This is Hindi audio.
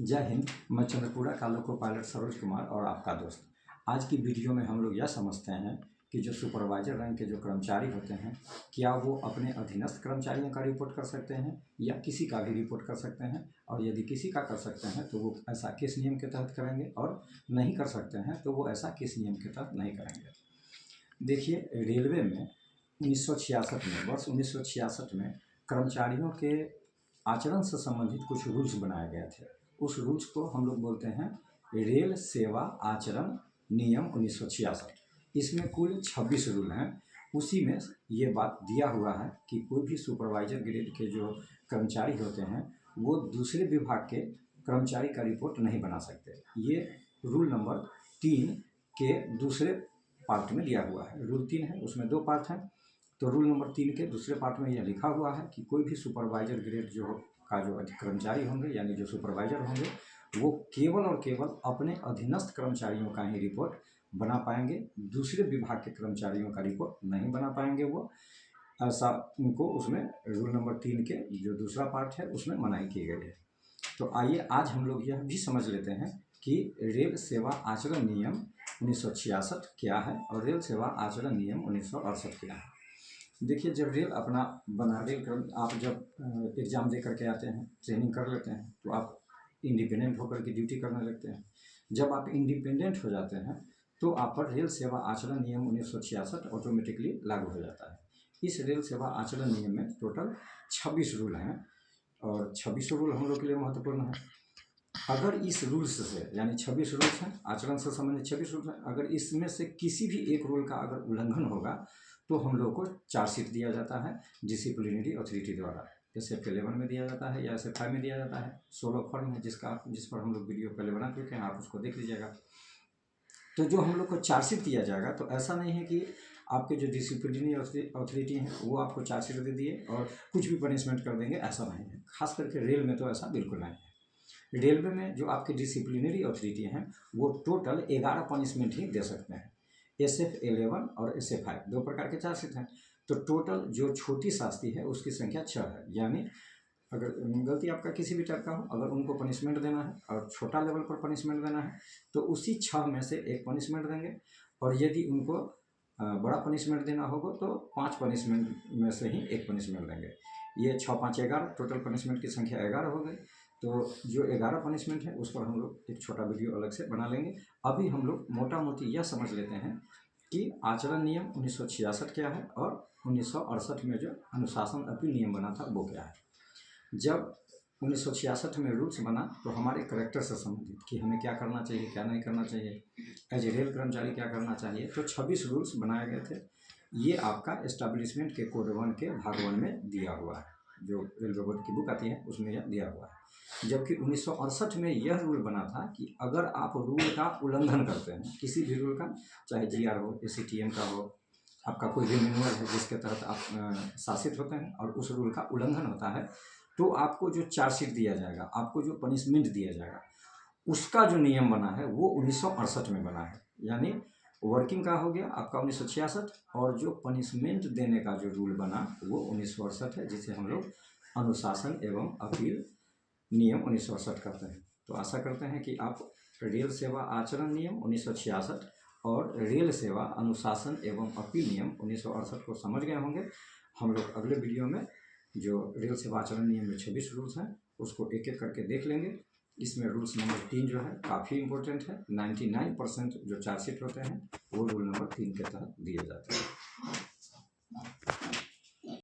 जय हिंद। मैं चंद्रपुरा का लोको पायलट सरोज कुमार और आपका दोस्त। आज की वीडियो में हम लोग यह समझते हैं कि जो सुपरवाइजर रैंक के जो कर्मचारी होते हैं, क्या वो अपने अधीनस्थ कर्मचारियों का रिपोर्ट कर सकते हैं या किसी का भी रिपोर्ट कर सकते हैं, और यदि किसी का कर सकते हैं तो वो ऐसा किस नियम के तहत करेंगे, और नहीं कर सकते हैं तो वो ऐसा किस नियम के तहत नहीं करेंगे। देखिए, रेलवे में 1966 में वर्ष 1966 में कर्मचारियों के आचरण से संबंधित कुछ रूल्स बनाए गए थे। उस रूल्स को हम लोग बोलते हैं रेल सेवा आचरण नियम 1966। इसमें कुल 26 रूल हैं। उसी में ये बात दिया हुआ है कि कोई भी सुपरवाइजर ग्रेड के जो कर्मचारी होते हैं वो दूसरे विभाग के कर्मचारी का रिपोर्ट नहीं बना सकते। ये रूल नंबर 3 के दूसरे पार्ट में दिया हुआ है। रूल 3 है, उसमें 2 पार्ट हैं। तो रूल नंबर 3 के दूसरे पार्ट में यह लिखा हुआ है कि कोई भी सुपरवाइजर ग्रेड जो कर्मचारी होंगे, यानी जो सुपरवाइजर होंगे, वो केवल और केवल अपने अधीनस्थ कर्मचारियों का ही रिपोर्ट बना पाएंगे। दूसरे विभाग के कर्मचारियों का रिपोर्ट नहीं बना पाएंगे वो। ऐसा उनको उसमें रूल नंबर 3 के जो दूसरा पार्ट है उसमें मनाही की गई है। तो आइए आज हम लोग यह भी समझ लेते हैं कि रेल सेवा आचरण नियम 1966 क्या है और रेल सेवा आचरण नियम 1968 क्या है। देखिए, जब रेल अपना आप जब एग्ज़ाम दे करके आते हैं, ट्रेनिंग कर लेते हैं, तो आप इंडिपेंडेंट होकर के ड्यूटी करने लगते हैं। जब आप इंडिपेंडेंट हो जाते हैं तो आप पर रेल सेवा आचरण नियम 1966 ऑटोमेटिकली लागू हो जाता है। इस रेल सेवा आचरण नियम में टोटल 26 रूल हैं और 26 रूल हम लोग के लिए महत्वपूर्ण है। अगर इस रूल्स से, यानी 26 रूल्स हैं, आचरण से संबंधित 26 रूल्स हैं, अगर इसमें से किसी भी एक रूल का अगर उल्लंघन होगा तो हम लोग को चार्जशीट दिया जाता है डिसिप्लिनरी अथॉरिटी द्वारा। SF 11 में दिया जाता है या SF 5 में दिया जाता है। 16 फॉर्म है जिस पर हम लोग वीडियो पहले बना चुके हैं, आप उसको देख लीजिएगा। तो जो हम लोग को चार्जशीट दिया जाएगा, तो ऐसा नहीं है कि आपके जो डिसिप्लिनरी अथॉरिटी हैं वो आपको चार्जशीट दे दिए और कुछ भी पनिशमेंट कर देंगे, ऐसा नहीं है। खास करके रेल में तो ऐसा बिल्कुल नहीं है। रेलवे में जो आपके डिसिप्लिनरी अथॉरिटी हैं वो टोटल 11 पनिशमेंट ही दे सकते हैं। SF 11 और SF 5 2 प्रकार के चार्जशीट हैं। तो टोटल जो छोटी शास्ति है उसकी संख्या 6 है। यानी अगर गलती आपका किसी भी टाइप का हो, अगर उनको पनिशमेंट देना है और छोटा लेवल पर पनिशमेंट देना है तो उसी 6 में से एक पनिशमेंट देंगे, और यदि उनको बड़ा पनिशमेंट देना होगा तो 5 पनिशमेंट में से ही एक पनिशमेंट देंगे। ये 6, 5, 11 टोटल पनिशमेंट की संख्या 11 हो गई। तो जो 11 पनिशमेंट है उस पर हम लोग एक छोटा वीडियो अलग से बना लेंगे। अभी हम लोग मोटा मोटी यह समझ लेते हैं कि आचरण नियम 1966 क्या है और 1968 में जो अनुशासन अपील नियम बना था वो क्या है। जब 1966 में रूल्स बना तो हमारे करेक्टर से संबंधित कि हमें क्या करना चाहिए, क्या नहीं करना चाहिए, एज ए रेल कर्मचारी क्या करना चाहिए, तो 26 रूल्स बनाए गए थे। ये आपका एस्टैब्लिशमेंट के कोड 1 के भाग 1 में दिया हुआ है। जो रेलवे बोर्ड की बुक आती है उसमें यह दिया हुआ है। जबकि 1968 में यह रूल बना था कि अगर आप रूल का उल्लंघन करते हैं, किसी भी रूल का, चाहे GR हो, ACTM का हो, आपका कोई भी मैनुअल है जिसके तहत आप शासित होते हैं और उस रूल का उल्लंघन होता है, तो आपको जो चार्जशीट दिया जाएगा, आपको जो पनिशमेंट दिया जाएगा, उसका जो नियम बना है वो 1968 में बना है। यानी वर्किंग का हो गया आपका 1966, और जो पनिशमेंट देने का जो रूल बना वो 1968 है, जिसे हम लोग अनुशासन एवं अपील नियम 1968 करते हैं। तो आशा करते हैं कि आप रेल सेवा आचरण नियम 1966 और रेल सेवा अनुशासन एवं अपील नियम 1968 को समझ गए होंगे। हम लोग अगले वीडियो में जो रेल सेवा आचरण नियम में 26 रूल्स हैं उसको एक एक करके देख लेंगे। इसमें रूल्स नंबर 3 जो है काफ़ी इंपॉर्टेंट है। 99% जो चार्जशीट होते हैं वो रूल नंबर 3 के तहत दिए जाते हैं।